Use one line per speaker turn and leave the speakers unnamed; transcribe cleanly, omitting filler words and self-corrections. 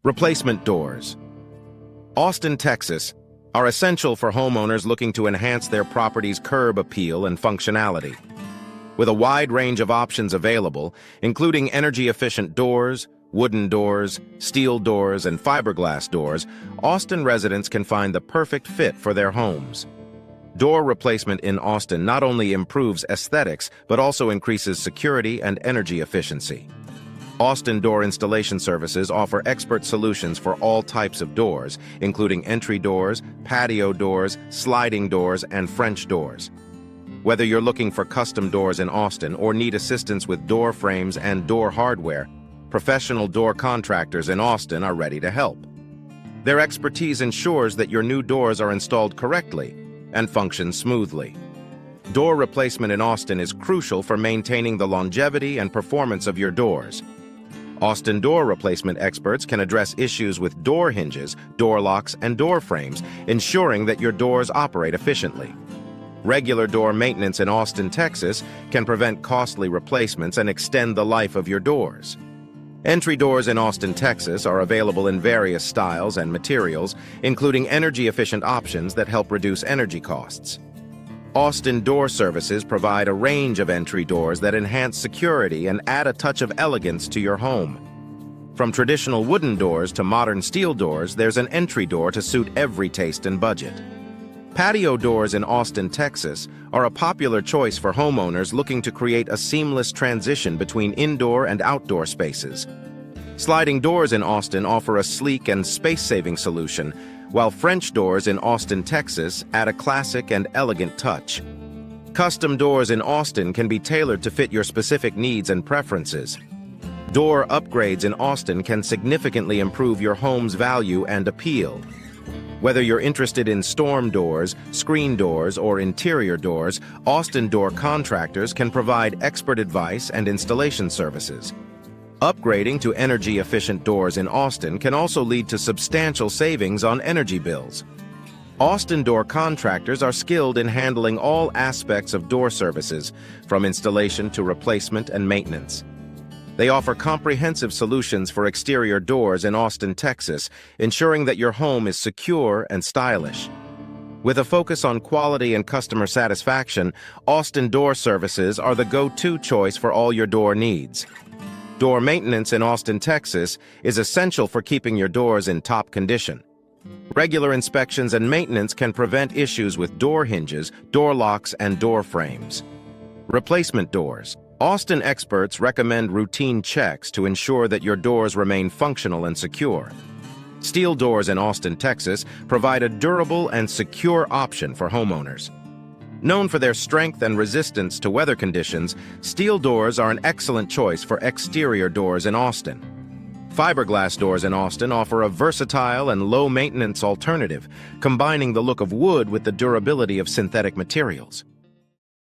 Replacement doors. Austin, Texas, are essential for homeowners looking to enhance their property's curb appeal and functionality. With a wide range of options available, including energy-efficient doors, wooden doors, steel doors, and fiberglass doors, Austin residents can find the perfect fit for their homes. Door replacement in Austin not only improves aesthetics, but also increases security and energy efficiency. Austin Door Installation Services offer expert solutions for all types of doors, including entry doors, patio doors, sliding doors, and French doors. Whether you're looking for custom doors in Austin or need assistance with door frames and door hardware, professional door contractors in Austin are ready to help. Their expertise ensures that your new doors are installed correctly and function smoothly. Door replacement in Austin is crucial for maintaining the longevity and performance of your doors. Austin door replacement experts can address issues with door hinges, door locks, and door frames, ensuring that your doors operate efficiently. Regular door maintenance in Austin, Texas, can prevent costly replacements and extend the life of your doors. Entry doors in Austin, Texas are available in various styles and materials, including energy-efficient options that help reduce energy costs. Austin Door Services provide a range of entry doors that enhance security and add a touch of elegance to your home. From traditional wooden doors to modern steel doors, there's an entry door to suit every taste and budget. Patio doors in Austin, Texas, are a popular choice for homeowners looking to create a seamless transition between indoor and outdoor spaces. Sliding doors in Austin offer a sleek and space-saving solution, while French doors in Austin, Texas, add a classic and elegant touch. Custom doors in Austin can be tailored to fit your specific needs and preferences. Door upgrades in Austin can significantly improve your home's value and appeal. Whether you're interested in storm doors, screen doors, or interior doors, Austin Door Contractors can provide expert advice and installation services. Upgrading to energy-efficient doors in Austin can also lead to substantial savings on energy bills. Austin Door Contractors are skilled in handling all aspects of door services, from installation to replacement and maintenance. They offer comprehensive solutions for exterior doors in Austin, Texas, ensuring that your home is secure and stylish. With a focus on quality and customer satisfaction, Austin Door Services are the go-to choice for all your door needs. Door maintenance in Austin, Texas, is essential for keeping your doors in top condition. Regular inspections and maintenance can prevent issues with door hinges, door locks, and door frames. Replacement doors. Austin experts recommend routine checks to ensure that your doors remain functional and secure. Steel doors in Austin, Texas, provide a durable and secure option for homeowners. Known for their strength and resistance to weather conditions, steel doors are an excellent choice for exterior doors in Austin. Fiberglass doors in Austin offer a versatile and low-maintenance alternative, combining the look of wood with the durability of synthetic materials.